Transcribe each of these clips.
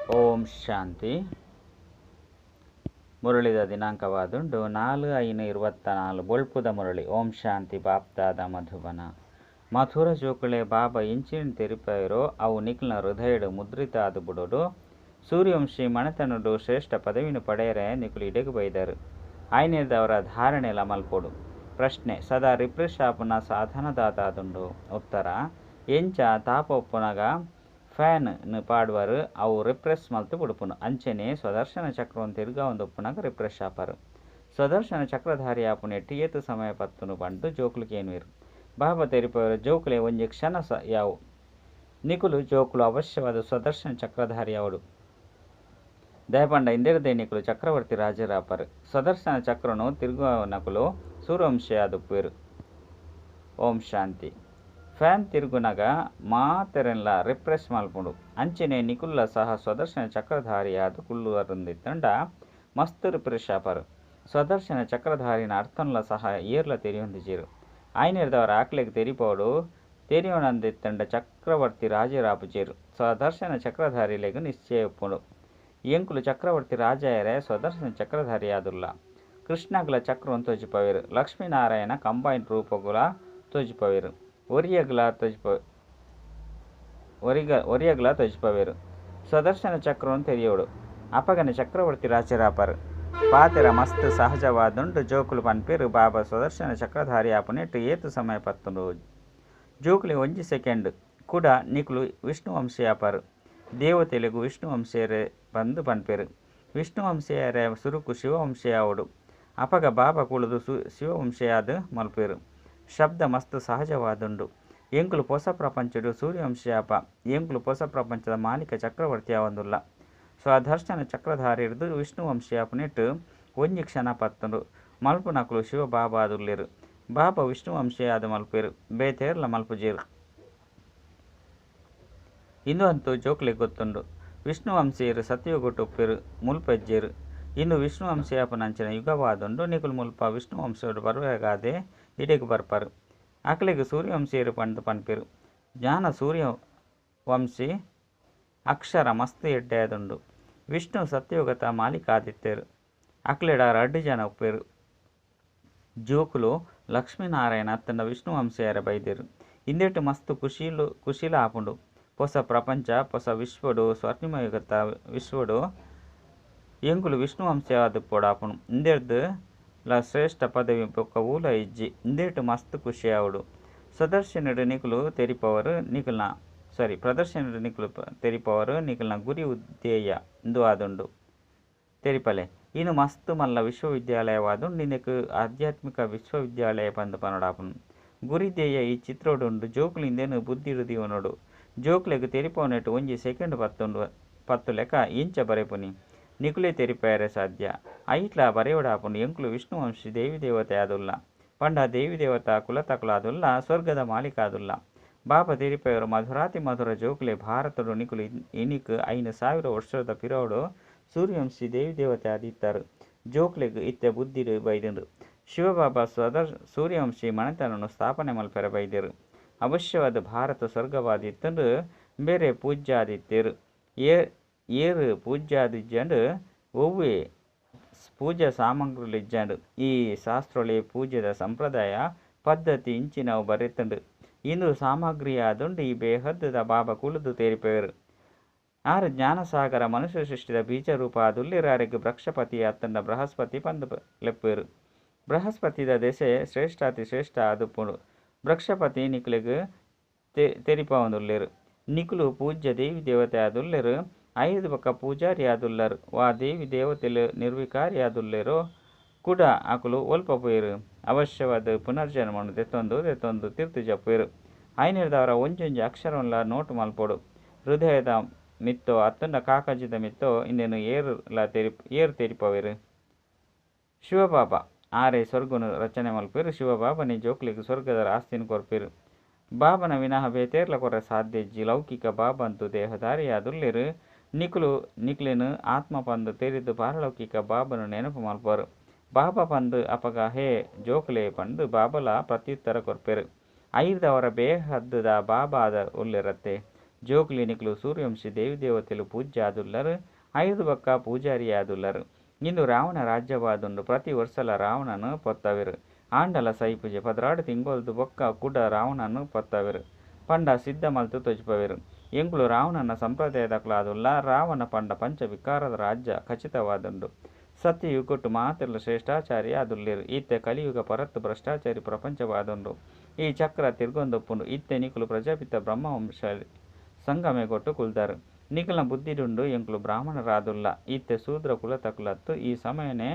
ಓಂ ಶಾಂತಿ. ಮುರಳಿದ ದಿನಾಂಕವಾದುಂಡು 4/5/24 ಬೊಳ್ಪುದ ಮುರಳಿ. ಓಂ ಶಾಂತಿ. ಬಾಪ್ತಾದ ಮಧುಬನ ಮಥುರ ಜೋಕುಳೆ ಬಾಬಾ ಇಂಚಿನ ತೆರಿಪಾಯಿರೋ ಅವು ನಿಖಿಲ್ನ ಹೃದಯಡು ಮುದ್ರಿತ ಆದು ಬಿಡೋಡು ಸೂರ್ಯವಂಶಿ ಮಣತನಡು ಶ್ರೇಷ್ಠ ಪದವಿನ ಪಡೆಯರೆ ನಿಖುಲು ಇಡೆಗೆ ಬೈದರು. ಆಯ್ನೆದವರ ಧಾರಣೆಲ ಮಲ್ಪೋಡು. ಪ್ರಶ್ನೆ: ಸದಾ ರಿಫ್ರೆಶ್ ಆಪುನ ಸಾಧನದಾತಾದುಂಡು. ಉತ್ತರ: ಎಂಚ ತಾಪ ಒಪ್ಪುನಗ ಫ್ಯಾನ್ ಪಾಡುವರು ಅವು ರಿಫ್ರೆಶ್ ಮಲ್ತು ಬಿಡುಪುನು. ಅಂಚನೆ ಸ್ವದರ್ಶನ ಚಕ್ರವನ್ನು ತಿರ್ಗಾ ಒಂದು ಒಪ್ಪುನಗ ರಿಫ್ರೆಶ್ ಆಪರು. ಸ್ವದರ್ಶನ ಚಕ್ರಧಾರಿ ಆಪುನ ಎಟ್ಟು ಸಮಯ ಪತ್ತುನು ಪಂಡು ಜೋಕುಲು ಕೇನುವಿರು. ಬಾಬಾ ತೆರಿಪವರು ಜೋಕುಲೆ ಒಂಜಿ ಕ್ಷಣ ಯಾವು ನಿಕುಲು ಜೋಕುಲು ಅವಶ್ಯವಾದ ಸ್ವದರ್ಶನ ಚಕ್ರಧಾರಿ ಅವಡು ದಯಪಂಡ ಇಂದಿರದೇ ನಿಕುಲು ಚಕ್ರವರ್ತಿ ರಾಜರಾಪರು. ಸ್ವದರ್ಶನ ಚಕ್ರನು ತಿರುಗುವ ನಕುಲು ಸೂರ್ಯವಂಶಯಾದುಪ್ಪುವಿರು. ಓಂ ಶಾಂತಿ. ಫ್ಯಾನ್ ತಿರುಗುನಗ ಮಾತೆರೆಲ್ಲ ರಿಫ್ರೆಶ್ ಮಲ್ಪುಂಡು. ಅಂಚನೆ ನಿಕುಲ್ಲ ಸಹ ಸ್ವದರ್ಶನ ಚಕ್ರಧಾರಿಯಾದ ಕುಲ್ಲುವರುಂದಿತ್ತಂಡ ಮಸ್ತ್ ರಿಫ್ರೆಶ್ ಆಪರು. ಸ್ವದರ್ಶನ ಚಕ್ರಧಾರಿನ ಅರ್ಥನ್ಲ ಸಹ ಏರ್ಲ ತೆರಿಯೊಂದಿಜೀರು. ಆಯ್ನೆರ್ದವರ ಆಕ್ಲೆಗೆ ತೆರಿಪೋಡು ತೆರಿಯೋಣಂದಿತ್ತಂಡ ಚಕ್ರವರ್ತಿ ರಾಜರಾಪುಜೇರು. ಸ್ವದರ್ಶನ ಚಕ್ರಧಾರಿಲೆಗೆ ನಿಶ್ಚಯ ಉಪ್ಪುಂಡು. ಎಂಕುಲು ಚಕ್ರವರ್ತಿ ರಾಜಯರೇ ಸ್ವದರ್ಶನ ಚಕ್ರಧಾರಿಯಾದುಲ್ಲ. ಕೃಷ್ಣಗ್ಲ ಚಕ್ರವನ್ನು ತೋಜಿಪವೇರು. ಲಕ್ಷ್ಮೀನಾರಾಯಣ ಕಂಬೈನ್ ರೂಪಗುಲ ತೋಜಿಪವೇರು. ಒರಿಯಗ್ಲ ತೋಜಿಪವೇರು. ಸ್ವದರ್ಶನ ಚಕ್ರವನ್ನು ತೆರಿಯೋಡು ಅಪಗನ ಚಕ್ರವರ್ತಿ ರಾಜರಾಪರು. ಪಾತೆರ ಮಸ್ತ್ ಸಹಜವಾದುಂಡು ಜೋಕುಲು ಪನ್ಪೇರು. ಬಾಬಾ ಸ್ವದರ್ಶನ ಚಕ್ರಧಾರಿ ಆಪುನೆಟ್ಟು ಏತು ಸಮಯ ಪತ್ತುಂಡು. ಜೋಕುಲಿ ಒಂಜಿ ಸೆಕೆಂಡ್ ಕೂಡ ನಿಕುಲು ವಿಷ್ಣು ವಂಶಯಾಪರು. ದೇವತೆಲೆಗು ವಿಷ್ಣು ವಂಶೇರೆ ಬಂದು ಪನ್ಪೇರು. ವಿಷ್ಣು ವಂಶೇಯರ ಸುರುಕು ಶಿವವಂಶಯಾವಡು. ಅಪಗ ಬಾಬಾ ಕುಳುದು ಶಿವವಂಶಯಾದ ಮಲ್ಪೇರು. ಶಬ್ದ ಮಸ್ತ್ ಸಹಜವಾದುಂಡು. ಎಂಕುಲು ಹೊಸ ಪ್ರಪಂಚಡು ಸೂರ್ಯವಂಶಯಾಪ. ಎಂಕುಲು ಹೊಸ ಪ್ರಪಂಚದ ಮಾಲಿಕ ಚಕ್ರವರ್ತಿ ಆವಂದುಲ್ಲ. ಸ್ವದರ್ಶನ ಚಕ್ರಧಾರಿ ಹಿಡಿದು ವಿಷ್ಣು ವಂಶಯಾಪನೆಟ್ಟು ಒಂಜಿ ಕ್ಷಣ ಪತ್ತುಂಡು ಮಲ್ಪು ನಕುಲು ಶಿವ ಬಾಬಾ ಆದುಲ್ಲೇರು. ಬಾಬಾ ವಿಷ್ಣು ವಂಶಯಾದ ಮಲ್ಪೇರು. ಬೇತೇರ್ಲ ಮಲ್ಪುಜೇರು. ಇಂದು ಅಂತೂ ಜೋಕ್ಲೆಗೆ ಗೊತ್ತುಂಡು. ವಿಷ್ಣು ವಂಶೀಯರು ಸತ್ಯಯುಗಟ್ಟು ಉಪ್ಪೇರು ಮುಲ್ಪೆಜ್ಜೇರು. ಇನ್ನು ವಿಷ್ಣು ವಂಶಯಾಪನಂಚಿನ ಯುಗವಾದುಂಡು ನಿಕುಲು ಮುಲ್ಪ ವಿಷ್ಣು ವಂಶಡು ಬರುವಾಗಾದೆ ಇಡೆಗೆ ಬರ್ಪರು. ಅಕ್ಲೆಗೆ ಸೂರ್ಯವಂಶೀಯರು ಪಂಡು ಪನ್ಪೇರು. ಜ್ಞಾನ ಸೂರ್ಯವಂಶಿ ಅಕ್ಷರ ಮಸ್ತ್ ಎಡ್ಡೆಯಾದುಂಡು. ವಿಷ್ಣು ಸತ್ಯಯುಗತ ಮಾಲಿಕ ಆದಿತ್ಯರು. ಅಕ್ಲೆಡ 2 ಜನ ಉಪ್ಪೇರು. ಜೋಕುಲು ಲಕ್ಷ್ಮೀನಾರಾಯಣ ಅತ್ತಂಡ ವಿಷ್ಣು ವಂಶೀಯರ ಬೈದೇರು. ಇಂದೆಟ್ಟು ಮಸ್ತ್ ಖುಷಿಲ ಆಪುಂಡು. ಹೊಸ ಪ್ರಪಂಚ ಹೊಸ ವಿಶ್ವಡು ಸ್ವರ್ಣಿಮಯುಗತ ವಿಶ್ವಡು ಎಂಕುಲು ವಿಷ್ಣು ವಂಶಯಾದುಪ್ಪೋಡು ಆಪುಂಡು. ಇಂದೆರ್ದು ಶ್ರೇಷ್ಠ ಪದವಿ ಬೊಕ್ಕ ಊಲ ಇಜ್ಜಿ ಇಂದೇಟು ಮಸ್ತ್ ಖುಷಿಯಾವುಡು. ಪ್ರದರ್ಶನಡು ನಿಕುಲು ತೆರಿಪವರು ನಿಕುಲ್ನ ಗುರಿ ಉದ್ದೇಯ ಇಂದು ಆದುಂಡು ತೆರಿಪಲೆ. ಇನ್ನು ಮಸ್ತ್ ಮಲ್ಲ ವಿಶ್ವವಿದ್ಯಾಲಯವಾದುಂಡು. ಇಂದಕ್ಕೆ ಆಧ್ಯಾತ್ಮಿಕ ವಿಶ್ವವಿದ್ಯಾಲಯ ಪಂದು ಪನೊಡಾಪುಂಡು. ಗುರಿದೇಯ ಈ ಚಿತ್ರೋಡುಂಡು. ಜೋಕುಲು ಇಂದೇನು ಬುದ್ಧಿ ಹಿಡಿದಿವನೋಡು. ಜೋಕ್ಲೆಗ್ ತೆರಿಪವನೆಟ್ಟು ಒಂಜಿ ಸೆಕೆಂಡ್ ಪತ್ತು ಲೆಕ್ಕ ಇಂಚ ಬರೆಪುನಿ ನಿಕುಲೇ ತೆರಿಪಾಯರೆ ಸಾಧ್ಯ. ಐಟ್ಲ ಬರೆಯೋಡಾಪುಂಡು. ಎಂಕುಲು ವಿಷ್ಣು ವಂಶಿ ದೇವಿ ದೇವತೆ ಆದುಲ್ಲ. ಪಂಡ ದೇವಿ ದೇವತಾ ಕುಲತಕುಲ ಆದುಲ್ಲ. ಸ್ವರ್ಗದ ಮಾಲಿಕ ಆದುಲ್ಲ. ಬಾಬಾ ತೆರಿಪಾಯರು ಮಧುರಾತಿ ಮಧುರ ಜೋಕುಲೆ ಭಾರತಡು ನಿಕುಲು ಇನಿಕ್ 5,000 ವರ್ಷದ ಪಿರೋಡು ಸೂರ್ಯವಂಶಿ ದೇವಿ ದೇವತೆ ಆದಿತ್ತರು. ಜೋಕ್ಲೆಗ್ ಇತ್ತೆ ಬುದ್ಧಿಡು ಬೈದಿಂಡು. ಶಿವಬಾಬಾ ಸೂರ್ಯವಂಶಿ ಮನೆತನನ್ನು ಸ್ಥಾಪನೆ ಮಲ್ಪೆರ ಬೈದೇರು. ಅವಶ್ಯವಾದ ಭಾರತ ಸ್ವರ್ಗವಾದಿತ್ತಂಡು ಬೇರೆ ಪೂಜ್ಯಾದಿತ್ಯರು ಏರು ಪೂಜ್ಯಾದಿಜ್ಜಂಡು ಒವ್ವೇ ಪೂಜಾ ಸಾಮಗ್ರಿಲಿಜ್ಜಂಡು. ಈ ಶಾಸ್ತ್ರೊಳೆ ಪೂಜ್ಯದ ಸಂಪ್ರದಾಯ ಪದ್ಧತಿ ಇಂಚಿನವು ಬರೆತಂಡು. ಇಂದು ಸಾಮಗ್ರಿಯಾದುಂಡು ಈ ಬೇಹದ್ದದ ಬಾಬಾ ಕುಳುದು ತೇರಿಪೇರು. ಆರು ಜ್ಞಾನಸಾಗರ ಮನುಷ್ಯ ಸೃಷ್ಟಿದ ಬೀಜರೂಪ ಆದುಲ್ಲೇರು. ಆರೆಗ್ ಬೃಹಸ್ಪತಿ ಅತ್ತಂಡ ಬೃಹಸ್ಪತಿ ಪಂದು ಲೆಪ್ಪೇರು. ಬೃಹಸ್ಪತಿದ ದೆಸೆ ಶ್ರೇಷ್ಠಾತಿ ಶ್ರೇಷ್ಠ ಆದುಪ್ಪುಂಡು. ಬೃಹಸ್ಪತಿ ನಿಕುಲೆಗ್ ತೆರಿಪವಂದುಲ್ಲೇರು. ನಿಕುಲು ಪೂಜ್ಯ ದೇವಿ ದೇವತೆ ಆದುಲ್ಲೇರು. 5 ಬೊಕ್ಕ ಪೂಜಾರಿ ಆದುಲ್ಲರು. ವಾ ದೇವಿ ದೇವತೆಲು ನಿರ್ವಿಕಾರಿ ಆದುಲ್ಲೇರೋ ಕೂಡ ಅಕುಲು ಒಲ್ಪ ಪೋಯರು. ಅವಶ್ಯವಾದ ಪುನರ್ಜನ್ಮನು ದೆತ್ತೊಂದು ತಿರ್ತು ಜಪ್ಪೇರು. ಆಯ್ನೆರ್ದವರ ಒಂಜೊಂಜಿ ಅಕ್ಷರವನ್ಲ ನೋಟು ಮಲ್ಪೋಡು. ಹೃದಯದ ಮಿತ್ತೋ ಅತ್ತಂಡ ಕಾಕಜಿದ ಮಿತ್ತೋ ಇಂದೇನು ಏರು ತೆರಿಪವೇರು. ಶಿವಬಾಬಾ ಆರೇ ಸ್ವರ್ಗನು ರಚನೆ ಮಲ್ಪೇರು. ಶಿವಬಾಬನೇ ಜೋಕ್ಲಿಗೆ ಸ್ವರ್ಗದ ಆಸ್ತಿನ ಕೊರ್ಪೇರು. ಬಾಬನ ವಿನಃ ಬೇತೇರ್ಲ ಕೊರ ಸಾಧ್ಯ ಇಜ್ಜಿ. ಲೌಕಿಕ ಬಾಬಾ ಅಂತೂ ದೇಹಧಾರಿಯಾದುಲ್ಲೇರು. ನಿಕ್ಲೆನು ಆತ್ಮ ಪಂದು ತೆರಿದು ಪಾರಲೌಕಿಕ ಬಾಬನು ನೆನಪು ಮಲ್ಪರು. ಬಾಬಾ ಪಂದು ಅಪಗ ಹೇ ಜೋಕುಲೆ ಪಂದು ಬಾಬಲ ಪ್ರತ್ಯುತ್ತರ ಕೊರ್ಪೇರು. ಐರ್ದವರ ಬೇಹದ್ದದ ಬಾಬಾದ ಉಲ್ಲೆರತ್ತೆ. జోకులు నికులు సూర్యవంశీ దేవి దేవతలు పూజ్య ఆదుల్లరు 5 బొక్క పూజాರಿ ఆదుల్లరు ಇಂದು ರಾವಣ ರಾಜ್ಯವಾದುಂಡು ಪ್ರತಿ ವರ್ಷಲ ರಾವಣನು ಪೊತ್ತವಿರು ಆಂಡಲ ಸೈಪುಜೆ 16 ತಿಂಗೊಲ್ದು ಬೊಕ್ಕ ಕೂಡ ರಾವಣನು ಪೊತ್ತವಿರು ಪಂಡ ಸಿದ್ಧ ಮಲ್ತು ತೊಜಿಪವಿರು ಎಂಕುಲು ರಾವಣನ ಸಂಪ್ರದಾಯದಕ್ಲಾದುಲ್ಲ ರಾವಣ ಪಂಡ ಪಂಚ ವಿಕಾರದ ರಾಜ್ಯ ಖಚಿತವಾದುಂಡು ಸತ್ಯಯುಗೊಟ್ಟು ಮಾತಿರ್ಲು ಶ್ರೇಷ್ಠಾಚಾರಿ ಆದುಲ್ಲೇರು ಇತ್ತೆ ಕಲಿಯುಗ ಪರತ್ತು ಭ್ರಷ್ಟಾಚಾರಿ ಪ್ರಪಂಚವಾದುಂಡು ಈ ಚಕ್ರ ತಿರ್ಗೊಂದೊಪ್ಪುಂಡು ಇತ್ತೆ ನಿಕುಲು ಪ್ರಜಾಪಿತ ಬ್ರಹ್ಮವಂಶ ಸಂಗಮೆಗೊಟ್ಟು ಕುಲ್ದಾರು ನಿಖಿಲ್ನ ಬುದ್ಧಿಡುಂಡು ಎಂಕುಲು ಬ್ರಾಹ್ಮಣ ರಾದುಲ್ಲ ಇತ್ತೆ ಶೂದ್ರ ಕುಲತಕುಲತ್ತು ಈ ಸಮಯನೇ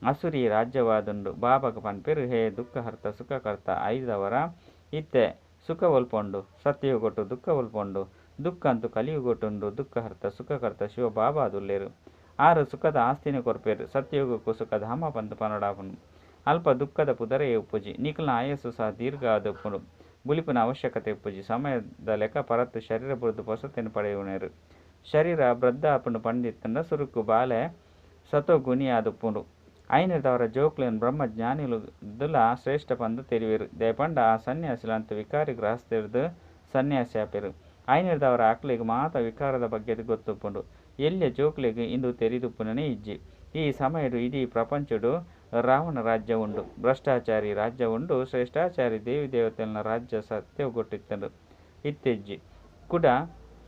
ಅಸುರಿ ರಾಜ್ಯವಾದುಂಡು ಬಾಬಾಗ ಪನ್ಪೆರು ಹೇ ದುಃಖಹರ್ತ ಸುಖಕರ್ತ ಐದವರ ಇತ್ತೆ ಸುಖ ಒಲ್ಪೊಂಡು ಸತ್ಯಯುಗೊಟ್ಟು ದುಃಖ ಒಲ್ಪೊಂಡು ದುಃಖ ಅಂತೂ ಕಲಿಯುಗೊಟ್ಟುಂಡು ದುಃಖಹರ್ತ ಸುಖಕರ್ತ ಶಿವ ಬಾಬಾ ಅದುಲ್ಲೇರು ಆರು ಸುಖದ ಆಸ್ತಿನಿ ಕೊರ್ಪೇರು ಸತ್ಯಯುಗಕ್ಕೂ ಸುಖಧಾಮ ಪಂತು ಪನಡಾಪುನು ಅಲ್ಪ ದುಃಖದ ಪುದರೆ ಉಪ್ಪುಜಿ ನಿಖಿಲ್ನ ಆಯಸ್ಸು ಸಹ ದೀರ್ಘ ಆದಪ್ಪುನು ಬುಲಿಪಿನ ಅವಶ್ಯಕತೆ ಉಪ್ಪುಜಿ ಸಮಯದ ಲೆಕ್ಕ ಪರತ್ತು ಶರೀರ ಬುರುದು ಹೊಸತೆಯನ್ನು ಪಡೆಯುವನೇರು ಶರೀರ ವೃದ್ಧಾಪುನು ಪಂಡಿತಂಡ ಸುರುಕು ಬಾಲೆ ಸತೋ ಗುಣಿ ಆದುಪ್ಪುಂಡು ಐನಿರ್ದವರ ಜೋಕ್ಲೇನು ಬ್ರಹ್ಮಜ್ಞಾನಿಲು ದುಲ ಶ್ರೇಷ್ಠ ಪಂದು ತೆರಿವಿರು ದೇಪಂಡ ಆ ಸನ್ಯಾಸಿಲಂತ ವಿಕಾರಿ ಗ್ರಹಸ್ಥಿರ್ದು ಸನ್ಯಾಸಿ ಆಪಿರು ಐನಿರ್ದವರ ಆಕ್ಲಿಗೆ ಮಾತ ವಿಕಾರದ ಬಗ್ಗೆ ಗೊತ್ತುಪ್ಪುಂಡು ಎಲ್ಲಿಯ ಜೋಕ್ಲಿಗೆ ಇಂದು ತೆರಿದುಪ್ಪುನೇ ಇಜ್ಜಿ ಈ ಸಮಯಡು ಇಡೀ ಪ್ರಪಂಚಡು ರಾವಣ ರಾಜ್ಯ ಉಂಡು ಭ್ರಷ್ಟಾಚಾರಿ ರಾಜ್ಯ ಉಂಡು ಶ್ರೇಷ್ಠಾಚಾರಿ ದೇವಿ ದೇವತೆಗಳ ರಾಜ್ಯ ಸತ್ಯಗೊಟ್ಟಿತ್ತಂಡು ಇತ್ತೆಜ್ಜಿ ಕೂಡ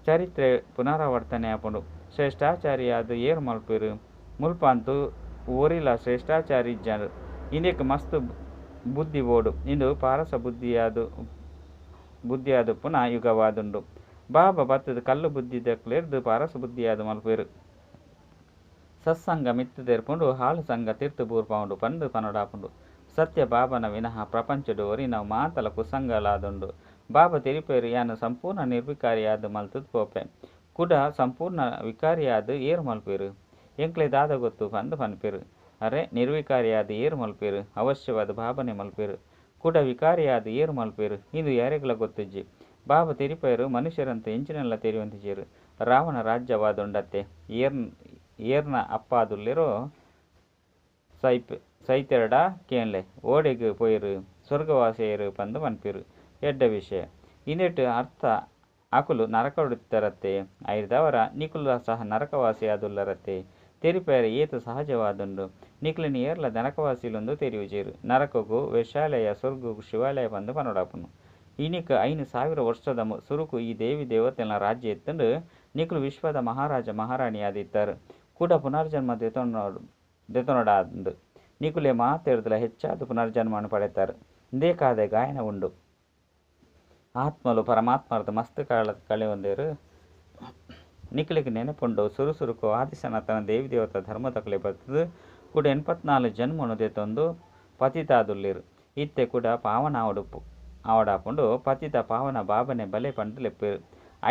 ಚರಿತ್ರೆ ಪುನರಾವರ್ತನೆ ಆಪುಂಡು ಶ್ರೇಷ್ಠಾಚಾರಿಯಾದ ಏರು ಮಲ್ಪಿರು ಮುಲ್ಪಂತು ಓರಿಲ ಶ್ರೇಷ್ಠಾಚಾರಿ ಇಜ್ಜರು ಇಂದಕ್ಕೆ ಮಸ್ತ್ ಬುದ್ಧಿ ಓಡು ಇಂದು ಪಾರಸ ಬುದ್ಧಿಯಾದ ಪುನಃ ಯುಗವಾದುಂಡು ಬಾಬಾ ಬತ್ತದ ಕಲ್ಲು ಬುದ್ಧಿ ದಕ್ಲೆರ್ದು ಪಾರಸ ಬುದ್ಧಿಯಾದ ಮಲ್ಪೇರು ಸತ್ಸಂಗ ಮಿತ್ತು ತೆರ್ಪುಂಡು ಹಾಲು ಸಂಘ ತೀರ್ತು ಬೂರ್ಪೌಂಡು ಪಂದು ಪನಡಾಪುಂಡು ಸತ್ಯ ಬಾಬನ ವಿನಃ ಪ್ರಪಂಚಡು ಒರಿನವು ಮಾತಲ ಕುಸಂಗಲಾದುಂಡು ಬಾಬಾ ತೆರಿಪೇರು ಯಾನು ಸಂಪೂರ್ಣ ನಿರ್ವಿಕಾರಿಯಾದ ಮಲ್ತುದ್ ಪೋಪೆ ಕೂಡ ಸಂಪೂರ್ಣ ವಿಕಾರಿಯಾದ ಏರು ಮಲ್ಪೇರು ಎಂಕ್ಲೆ ದಾದ ಗೊತ್ತು ಪಂದು ಪನ್ಪೇರು ಅರೆ ನಿರ್ವಿಕಾರಿಯಾದ ಏರು ಮಲ್ಪೇರು ಅವಶ್ಯವಾದ ಬಾಬನೆ ಮಲ್ಪೇರು ಕೂಡ ವಿಕಾರಿಯಾದ ಏರು ಮಲ್ಪೇರು ಇದು ಯಾರಿಗಳ ಗೊತ್ತಿಜ್ಜಿ ಬಾಬಾ ತೆರಿಪೇರು ಮನುಷ್ಯರಂತೆ ಎಂಚಿನೆಲ್ಲ ತೆರೆಯುವಂತಿಜೇರು ರಾವಣ ರಾಜ್ಯವಾದುಂಡತ್ತೆ ಏರ್ನ ಅಪ್ಪಾದುಲ್ಲಿರೋ ಸೈತೆರಡ ಕೇನ್ಲೆ ಓಡೆಗೆ ಪೋಯಿರು ಸ್ವರ್ಗವಾಸಿಯರು ಪಂದು ಪನ್ಪೇರು ಎಡ್ಡ ವಿಷಯ ಇನ್ನೆಟ್ಟು ಅರ್ಥ ಅಕುಲು ನರಕಡುತ್ತರತ್ತೆ ಐದವರ ನಿಕುಲ ಸಹ ನರಕವಾಸಿಯಾದುಲ್ಲರತ್ತೆ ತೆರಿಪೇರ ಏತು ಸಹಜವಾದುಂಡು ನಿಕ್ಲಿನ ಏರ್ಲ ನರಕವಾಸಿಲೊಂದು ತೆರಿಯುಜೇರು ನರಕಗೂ ವೇಷಾಲಯ ಸ್ವರ್ಗಗೂ ಶಿವಾಲಯ ಪಂದು ಪನೊಡಾಪುನು ಇನಿಕ 5,000 ವರ್ಷದ ಸುರುಕು ಈ ದೇವಿ ದೇವತೆಗಳ ರಾಜ್ಯ ಎತ್ತಂಡು ನಿಕ್ಲು ವಿಶ್ವದ ಮಹಾರಾಜ ಮಹಾರಾಣಿಯಾದಿದ್ದರು ಕೂಡ ಪುನರ್ಜನ್ಮ ದೆತೊನೊಡಾದು ನಿಕುಲೆ ಮಾತೆರ್ದಲ ಹೆಚ್ಚಾದ ಪುನರ್ಜನ್ಮವನ್ನು ಪಡೆತಾರೆ ಇಂದೇಕಾದ ಗಾಯನ ಉಂಡು ಆತ್ಮಲು ಪರಮಾತ್ಮರದ ಮಸ್ತ್ ಕಳೆಯೊಂದೇರು ನಿಖಿಲಿಗೆ ನೆನಪುಂಡು ಸುರುಸುರುಕು ಆದಿಸನಾತನ ದೇವಿ ದೇವತ ಧರ್ಮದ ಬರ್ತದು ಕೂಡ 84 ಜನ್ಮನು ದೆತೊಂದು ಪತಿತಾದುಲ್ಲಿರು ಇತ್ತೆ ಕೂಡ ಪಾವನ ಆವಡಾಪುಂಡು ಪತಿತ ಪಾವನ ಬಾಬನೆ ಬಲೆ ಪಂಡು ಲೆಪ್ಪೇರು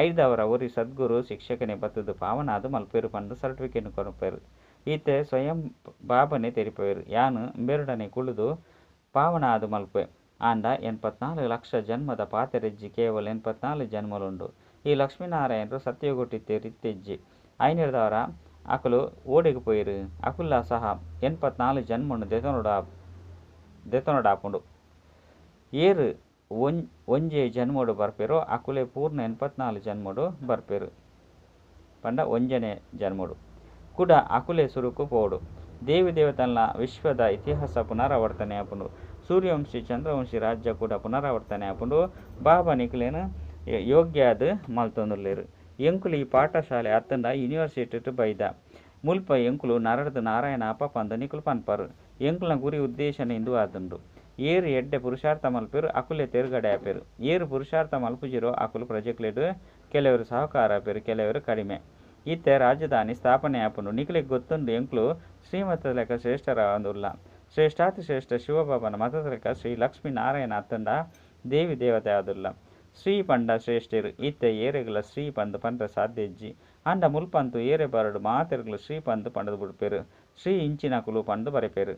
ಐದವರ ಊರಿ ಸದ್ಗುರು ಶಿಕ್ಷಕನೇ ಬತ್ತದು ಪಾವನ ಅದು ಮಲ್ಪೇರು ಪಂಡು ಸರ್ಟಿಫಿಕೇಟ್ ಕೊರಪೇರು ಈತೆ ಸ್ವಯಂ ಬಾಬನೆ ತೆರಿಪೇರು ಯಾನು ಬೆರಡನೆ ಕುಳಿದು ಪಾವನ ಅದು ಮಲ್ಪೆ ಆಂಡ 84 ಲಕ್ಷ ಜನ್ಮದ ಪಾತೆರೆಜ್ಜಿ ಕೇವಲ 84 ಜನ್ಮಲುಂಡು ಈ ಲಕ್ಷ್ಮೀನಾರಾಯಣರು ಸತ್ಯಗೊಟ್ಟಿತ್ತೆ ರಿತ್ತೆಜ್ಜಿ ಐನಿರ್ದವರ ಅಕಲು ಓಡೆಗೆ ಪೋಯಿರು ಅಕುಲ್ಲ ಸಹ 84 ಜನ್ಮನು ದೆತೊನೊಡಾಪುಂಡು ಏರು ಒಂಜೆ ಜನ್ಮೋಡು ಬರ್ಪೇರು ಅಕುಲೆ ಪೂರ್ಣ 84 ಜನ್ಮೋಡು ಬರ್ಪೇರು ಪಂಡ ಒಂಜನೆ ಜನ್ಮೋಡು ಕೂಡ ಅಕುಲೆ ಸುರುಕು ಪೋಡು ದೇವಿ ದೇವತನ ವಿಶ್ವದ ಇತಿಹಾಸ ಪುನರಾವರ್ತನೆ ಆಪುಂಡು ಸೂರ್ಯವಂಶಿ ಚಂದ್ರವಂಶಿ ರಾಜ್ಯ ಕೂಡ ಪುನರಾವರ್ತನೆ ಆಪುಂಡು ಬಾಬಾ ನಿಖಿಲೇನು ಯೋಗ್ಯಾದ ಮಲ್ತೊಂದುಲ್ಲೇರು ಎಂಕುಲು ಈ ಪಾಠಶಾಲೆ ಅತ್ತಂಡ ಯೂನಿವರ್ಸಿಟಿ ಬೈದ ಮುಲ್ಪ ಎಂಕುಲು ನರಡದ ನಾರಾಯಣ ಅಪ್ಪ ಪಂದ ನಿಕುಲು ಪನ್ಪರು ಎಂಕುಲ್ನ ಗುರಿ ಉದ್ದೇಶನ ಇಂದು ಆದುಂಡು ಏರು ಎಡ್ಡೆ ಪುರುಷಾರ್ಥ ಮಲ್ಪೇರು ಅಕುಲೆ ತೆರುಗಡೆ ಆಪೇರು ಏರು ಪುರುಷಾರ್ಥ ಮಲ್ಪುಜಿರೋ ಅಕುಲು ಪ್ರೊಜೆಕ್ಟ್ಲೆಡು ಕೆಲವರು ಸಹಕಾರ ಆಪೇರು ಕೆಲವರು ಕಡಿಮೆ ಇತ್ತೆ ರಾಜಧಾನಿ ಸ್ಥಾಪನೆ ಆಪುಂಡು ನಿಖಿಲಿಗೆ ಗೊತ್ತುಂಡು ಎಂಕುಲು ಶ್ರೀಮತದ ಲೆಕ್ಕ ಶ್ರೇಷ್ಠರಾದುಲ್ಲ ಶ್ರೇಷ್ಠಾತಿ ಶ್ರೇಷ್ಠ ಶಿವಬಾಬನ ಮತದ ಲೆಕ್ಕ ಶ್ರೀ ಲಕ್ಷ್ಮೀ ನಾರಾಯಣ ಅತ್ತಂಡ ದೇವಿ ದೇವತೆ ಆದುಲ್ಲ ಶ್ರೀ ಪಂಡ ಶ್ರೇಷ್ಠರು ಇತ್ತೆ ಏರೆಗಳ ಶ್ರೀ ಪಂದು ಪಂಡ ಸಾಧ್ಯಜ್ಜಿ ಅಂಡ ಮುಲ್ಪಂತು ಏರೆ ಬರಡು ಮಾತೆರ್ಗಳು ಶ್ರೀ ಪಂದು ಪಂಡದು ಬಿಡ್ಪೇರು ಶ್ರೀ ಇಂಚಿನಕುಲು ಪಂಡು ಬರೆಪೇರು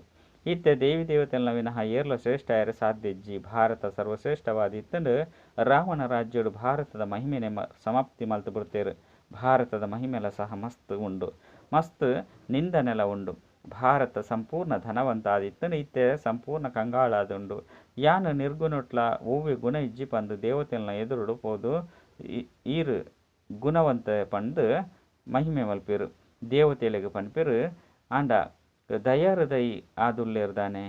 ಇತ್ತೆ ದೇವಿ ದೇವತೆಗಳ ವಿನಃ ಏರ್ಲ ಶ್ರೇಷ್ಠ ಏರೆ ಸಾಧ್ಯಜ್ಜಿ ಭಾರತ ಸರ್ವಶ್ರೇಷ್ಠವಾದ ಇತ್ತಂಡು ರಾವಣ ರಾಜ್ಯಡು ಭಾರತದ ಮಹಿಮೆನೆ ಸಮಾಪ್ತಿ ಮಲ್ತು ಬಿಡ್ತೇರು ಭಾರತದ ಮಹಿಮೆಲ ಸಹ ಮಸ್ತ್ ಉಂಡು ಮಸ್ತ್ ನಿಂದನೆಲ ಉಂಡು ಭಾರತ ಸಂಪೂರ್ಣ ಧನವಂತ ಆದಿತ್ತನು ಇತ್ತೆ ಸಂಪೂರ್ಣ ಕಂಗಾಳಾದುಂಡು ಯಾನು ನಿರ್ಗುಣೊಟ್ಲ ಓವಿ ಗುಣ ಇಜ್ಜಿ ಪಂದು ದೇವತೆಲ್ನ ಎದುರುಡು ಪೋದು ಈರು ಗುಣವಂತ ಪಂಡು ಮಹಿಮೆ ಮಲ್ಪೇರು ದೇವತೆಲೆಗೆ ಪನ್ಪೇರು ಆಂಡ ದಯಾಹೃದಯ ಆದುಲ್ಲೇರ್ದಾನೆ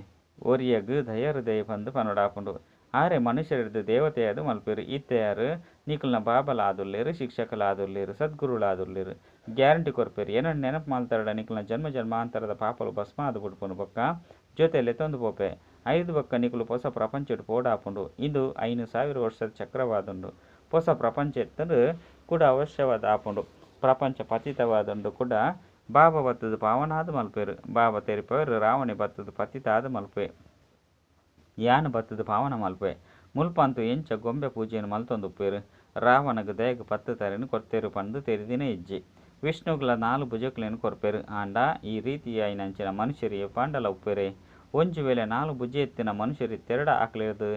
ಒರಿಯಗ್ ದಯಾಹೃದಯ ಪಂದು ಪನೊಡಾಪುಂಡು ಆರೆ ಮನುಷ್ಯರಿದ್ದು ದೇವತೆಯಾದು ಮಲ್ಪೇರು ಇತ್ತೆಯಾರು ನೀಕಲ್ನ ಬಾಬಲ ಆದುಲ್ಲೇರು ಶಿಕ್ಷಕಲ ಆದುಲ್ಲೇರು ಸದ್ಗುರುಳು ಆದುಲ್ಲೇರು ಗ್ಯಾರಂಟಿ ಕೊರ್ಪೇರು ಏನನ್ನು ನೆನಪು ಮಾಡ್ತಾರಡ ನಿಕಲ್ನ ಜನ್ಮ ಜನ್ಮಾಂತರದ ಪಾಪಲು ಭಸ್ಮ ಆದು ಬಿಡ್ಪುಂಡು ಬೊಕ್ಕ ಜೊತೆಯಲ್ಲಿ ತಂದು ಪೋಪೆ 5 ಬೊಕ್ಕ ನಿಕಲು ಹೊಸ ಪ್ರಪಂಚ ಪೋಡಾಪುಂಡು ಇಂದು 5,000 ವರ್ಷದ ಚಕ್ರವಾದುಂಡು ಹೊಸ ಪ್ರಪಂಚ ಎತ್ತಂದು ಕೂಡ ಅವಶ್ಯವಾದ ಆಪುಂಡು ಪ್ರಪಂಚ ಪತಿತವಾದುಂಡು ಕೂಡ ಬಾಬಾ ಬತ್ತದ ಪಾವನಾದ ಮಲ್ಪೇರು ಬಾಬಾ ತೆರಿಪೇರು ರಾವಣಿ ಬತ್ತದ ಪತಿತಾದ ಮಲ್ಪೆ ಯಾನ ಬತ್ತದ ಪಾವನ ಮಲ್ಪೆ ಮುಲ್ಪಂತು ಎಂಚ ಗೊಂಬೆ ಪೂಜೆಯನ್ನು ಮಲ್ತೊಂದುಪ್ಪೇರು ರಾವಣಗ ದಯಗ ಪತ್ತು ತರೆನು ಕೊರ್ತೇರು ಪಂದು ತೆರಿದಿನ ಇಜ್ಜಿ ವಿಷ್ಣುಗಳ 4 ಭುಜಗಳನ್ನು ಕೊರ್ಪೇರು ಆಂಡ ಈ ರೀತಿಯಾಯಿನಂಚಿನ ಮನುಷ್ಯರಿಗೆ ಪಾಂಡಲ ಉಪ್ಪೇರೆ ಒಂಜು ವೇಳೆ 4 ಭುಜ ಎತ್ತಿನ ಮನುಷ್ಯರಿ ತೆರಡ ಆಕಲೇದು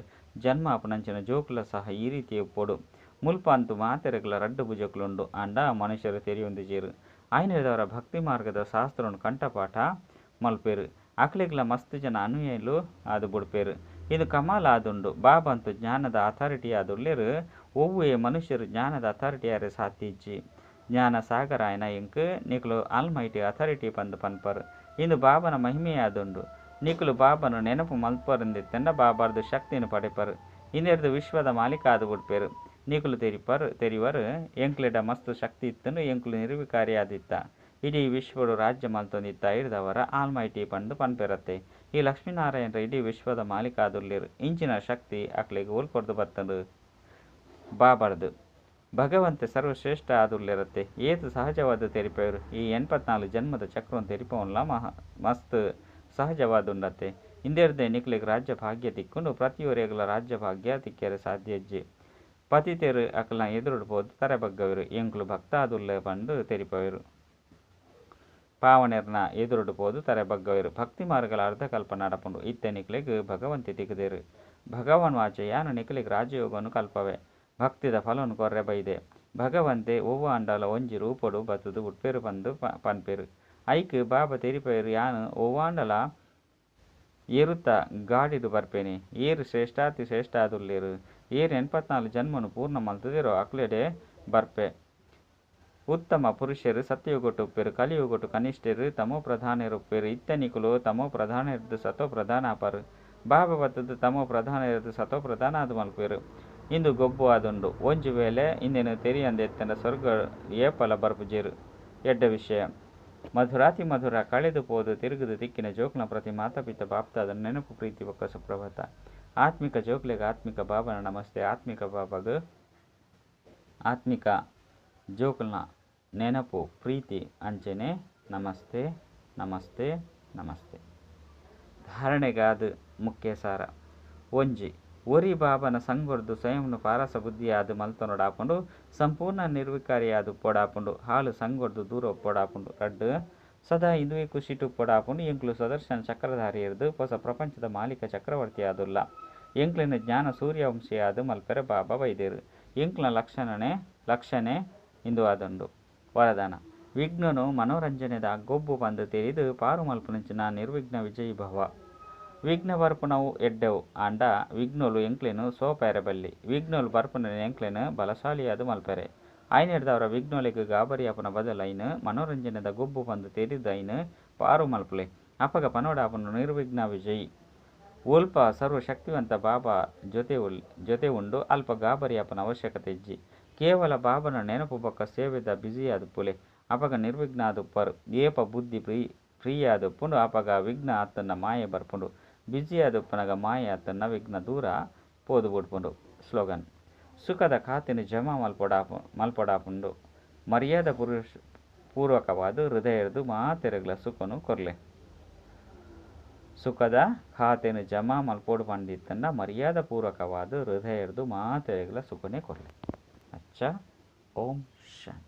ಜನ್ಮ ಅಪನಂಚಿನ ಜೋಕುಲ ಸಹ ಈ ರೀತಿ ಉಪ್ಪೋಡು ಮುಲ್ಪಂತು ಮಾತೆರೆಗಳ 2 ಭುಜಕುಲುಂಡು ಆಂಡ ಮನುಷ್ಯರು ತೆರೆಯೊಂದಿಜೇರು ಆಯ್ನದವರ ಭಕ್ತಿ ಮಾರ್ಗದ ಶಾಸ್ತ್ರವನ್ನು ಕಂಠಪಾಠ ಮಲ್ಪೇರು ಅಕ್ಲಿಗ್ಲ ಮಸ್ತ್ ಜನ ಅನುಯಾಯಿಲು ಅದು ಬುಡ್ಪೇರು ಇದು ಕಮಾಲ್ ಆದುಂಡು ಬಾಬಂತು ಜ್ಞಾನದ ಅಥಾರಿಟಿ ಆದುಲ್ಲೇರು ಒವ್ವೇ ಮನುಷ್ಯರು ಜ್ಞಾನದ ಅಥಾರಿಟಿ ಯಾರೇ ಸಾತಿಜ್ಜಿ ಜ್ಞಾನ ಸಾಗರ ಆಯ್ನ ಇಂಕ್ ನಿಕಲು ಆಲ್ಮೈಟಿ ಅಥಾರಿಟಿ ಪಂದು ಪನ್ಪರ್ ಇಂದು ಬಾಬನ ಮಹಿಮೆ ಆದುಂಡು ನಿಕಲು ಬಾಬನು ನೆನಪು ಮಲ್ಪರಂದಿತ್ತಂಡ ಬಾಬಾರ್ದು ಶಕ್ತಿಯನ್ನು ಪಡೆಪರು ಇನ್ನೆರಡು ವಿಶ್ವದ ಮಾಲೀಕ ಆದು ಬಿಡ್ಪೇರು ನಿಕಲು ತೆರಿವರು ಎಂಕ್ಲೆಡ ಮಸ್ತ್ ಶಕ್ತಿ ಇತ್ತನು ಎಂಕ್ಲು ನಿರ್ವಿಕಾರಿ ಆದಿತ್ತ ಇಡೀ ವಿಶ್ವಡು ರಾಜ್ಯ ಮಲ್ತೊಂದಿತ್ತ ಹಿಡ್ದವರ ಆಲ್ಮೈಟಿ ಪಂಡು ಪನ್ಪೆರತ್ತೆ ಈ ಲಕ್ಷ್ಮೀನಾರಾಯಣರ ಇಡೀ ವಿಶ್ವದ ಮಾಲೀಕ ಆದುಲ್ಲೇರು ಇಂಚಿನ ಶಕ್ತಿ ಅಕ್ಲಿಗೆ ಉಲ್ಪೊಡ್ದು ಬತ್ತಂದು ಬಾಬಾರ್ದು ಭಗವಂತ ಸರ್ವಶ್ರೇಷ್ಠ ಆದುಲ್ಲೇರತ್ತೆ ಏತು ಸಹಜವಾದ ತೆರಿಪೇರು ಈ 84 ಜನ್ಮದ ಚಕ್ರವನ್ನು ತೆರಿಪವನ್ಲ ಮಸ್ತ್ ಸಹಜವಾದುಂಡತ್ತೆ ಇಂದೆರ್ದೆ ನಿಕ್ಲಿಗೆ ರಾಜ್ಯ ಭಾಗ್ಯ ತಿಕ್ಕೊಂಡು ಪ್ರತಿಯೊರೆಗಳ ರಾಜ್ಯ ಭಾಗ್ಯ ತಿಕ್ಕರೆ ಸಾಧ್ಯಜ್ಜಿ ಪತಿತೇರು ಅಕಲ್ನ ಎದುರುಡ್ಬೋದು ತರೆ ಬಗ್ಗವರು ಎಂಕ್ಲು ಭಕ್ತ ಆದುಲ್ಲೆ ಪಂಡು ತೆರಿಪವರು ಪಾವನೆರ್ನ ಎದುರುಡ್ಬೋದು ತರೆ ಬಗ್ಗವರು ಭಕ್ತಿ ಮಾರ್ಗಲ ಅರ್ಧಕಲ್ಪ ನಡಪುಂಡು ಇತ್ತೆ ನಿಕ್ಲಿಗೆ ಭಗವಂತಿ ತಿಗದೇರು ಭಗವಾನ್ ವಾಚ ಯಾನು ನಿಕ್ಲಿಗೆ ರಾಜಯೋಗವನ್ನು ಕಲ್ಪವೆ ಭಕ್ತಿದ ಫಲವನ್ನು ಕೊರ್ರೆ ಬೈದೆ ಭಗವಂತೆ ಒವ್ವ ಅಂಡಲ ಒಂಜಿ ರೂಪಡು ಬತ್ತದು ಉಟ್ಪೇರು ಪಂದು ಪನ್ಪೇರು ಐಕ್ ಬಾಬಾ ತೆರಿಪೇರು ಯಾನು ಒವ್ವಾಂಡಲ ಏರುತ್ತ ಗಾಡಿಡು ಬರ್ಪೇನೆ ಏರು ಶ್ರೇಷ್ಠಾತಿ ಶ್ರೇಷ್ಠ ಆದುಲ್ಲೇರು ಏರು 84 ಜನ್ಮನು ಪೂರ್ಣ ಮಲ್ತದಿರೋ ಅಕ್ಲೆಡೆ ಬರ್ಪೆ ಉತ್ತಮ ಪುರುಷರು ಸತ್ಯಯುಗೊಟ್ಟು ಉಪ್ಪೇರು ಕಲಿಯುಗೊಟ್ಟು ಕನಿಷ್ಠರು ತಮೋ ಪ್ರಧಾನರುಪ್ಪೇರು ಇತ್ತನಿಕುಲು ತಮೋ ಪ್ರಧಾನ ಇರ್ದು ಸತೋ ಪ್ರಧಾನ ಆಪರು ಬಾಬಾ ಬತ್ತದು ತಮೋ ಪ್ರಧಾನ ಇರ್ದು ಸತೋ ಪ್ರಧಾನ ಆದು ಮಲ್ಪೇರು ಇಂದು ಗೊಬ್ಬು ಆದುಂಡು ಒಂಜು ವೇಳೆ ಇಂದೇನು ತೆರಿಯಂದೆತ್ತಂಡ ಸ್ವರ್ಗ ಏಪಲ ಬರ್ಪುಜೇರು ಎಡ್ಡ ವಿಷಯ ಮಧುರಾತಿ ಮಧುರ ಕಳೆದು ಪೋದು ತಿರುಗುದು ತಿಕ್ಕಿನ ಜೋಕ್ನ ಪ್ರತಿ ಮಾತಾಪಿತ ಬಾಪ್ತಾದ ನೆನಪು ಪ್ರೀತಿ ಒಕ್ಕ ಸುಪ್ರಭಾತ ಆತ್ಮಿಕ ಜೋಕ್ಲೆಗೆ ಆತ್ಮಿಕ ಬಾಬನ ನಮಸ್ತೆ ಆತ್ಮಿಕ ಬಾಬಾಗ ಆತ್ಮಿಕ ಜೋಕ್ನ ನೆನಪು ಪ್ರೀತಿ ಅಂಚೆನೆ ನಮಸ್ತೆ ನಮಸ್ತೆ ನಮಸ್ತೆ ಧಾರಣೆಗಾದ ಮುಖ್ಯ ಸಾರ ಒಂಜಿ ಒರಿ ಬಾಬನ ಸಂಗೊರ್ದು ಸ್ವಯಂನು ಪಾರಸ ಬುದ್ಧಿಯಾದು ಮಲ್ತೊನೊಡಾಪುಂಡು ಸಂಪೂರ್ಣ ನಿರ್ವಿಕಾರಿಯಾದು ಪೊಡಾಪುಂಡು ಹಾಲು ಸಂಗೊರ್ದು ದೂರ ಪೊಡಾಪುಂಡು ರಡ್ಡು ಸದಾ ಇಂದುವೆ ಖುಷಿಟು ಪೊಡಾಪುಂಡು ಎಂಕ್ಲು ಸುದರ್ಶನ ಚಕ್ರಧಾರಿ ಇರ್ದು ಹೊಸ ಪ್ರಪಂಚದ ಮಾಲೀಕ ಚಕ್ರವರ್ತಿ ಆದುಲ್ಲ ಎಂಕ್ಲಿನ ಜ್ಞಾನ ಸೂರ್ಯವಂಶಿಯಾದು ಮಲ್ಪೆರೆ ಬಾಬಾ ಬೈದೇರು ಎಂಕ್ಲ ಲಕ್ಷಣೆ ಇಂದು ಆದುಂಡು ವರದಾನ ವಿಘ್ನನು ಮನೋರಂಜನೆದ ಗೊಬ್ಬು ಬಂದು ತೆರಿದು ಪಾರು ಮಲ್ಪುನಂಚಿನ ನಿರ್ವಿಘ್ನ ವಿಜಯಿ ಭವ ವಿಘ್ನ ಬರ್ಪುನವು ಎಡ್ಡೆವು ಆಂಡ ವಿಘ್ನೋಲು ಎಂಕ್ಲೆನು ಸೋಪೆರೆ ಬಲ್ಲಿ ವಿಘ್ನೋಲು ಬರ್ಪುನ ಎಂಕ್ಲೆನು ಬಲಶಾಲಿಯಾದು ಮಲ್ಪೆರೆ ಆಯ್ನೆಡ್ದವರ ವಿಘ್ನೋಲಿಗೆ ಗಾಬರಿ ಅಪನ ಬದಲು ಐನು ಮನೋರಂಜನೆದ ಗೊಬ್ಬು ಬಂದು ತೆರಿದು ಐನು ಪಾರು ಮಲ್ಪಲೆ ಅಪಗ ಪನೋಡಾಪನು ನಿರ್ವಿಘ್ನ ವಿಜಯಿ ಉಲ್ಪ ಸರ್ವಶಕ್ತಿವಂತ ಬಾಬಾ ಜೊತೆ ಉಂಡು ಅಲ್ಪ ಗಾಬರಿ ಅಪನ ಅವಶ್ಯಕತೆ ಇಜ್ಜಿ ಕೇವಲ ಬಾಬನ ನೆನಪು ಬೊಕ್ಕ ಸೇವೆದ ಬಿಸಿಯಾದ ಪುಲೆ ಅಪಗ ನಿರ್ವಿಘ್ನ ಆದುಪ್ಪರು ಏಪ ಬುದ್ಧಿ ಪ್ರಿಯಾದುಪ್ಪುಂಡು ಅಪಗ ವಿಘ್ನ ಆತನ ಮಾಯೆ ಬರ್ಪುಂಡು ಬಿಸಿಯಾದುಪ್ಪನಗ ಮಾಯೆ ಆತನ ವಿಘ್ನ ದೂರ ಪೋದು ಬಿಡ್ಪುಂಡು ಸ್ಲೋಗನ್ ಸುಖದ ಖಾತೆನು ಜಮಾ ಮಲ್ಪೊಡಾಪುಂಡು ಮರ್ಯಾದ ಪೂರ್ವಕವಾದ ಹೃದಯದು ಮಾತೆರೆಗಳ ಸುಖನು ಕೊರ್ಲೆ ಸುಖದ ಖಾತೆನು ಜಮಾ ಮಲ್ಪೋಡು ಪಂಡಿತ್ತಂಡ ಮರ್ಯಾದ ಪೂರ್ವಕವಾದ ಹೃದಯದು ಮಾತೆರೆಗಳ ಸುಖನೇ ಕೊರ್ಲೆ ಅಚ್ಚ ಓಂ ಶಾಂತಿ.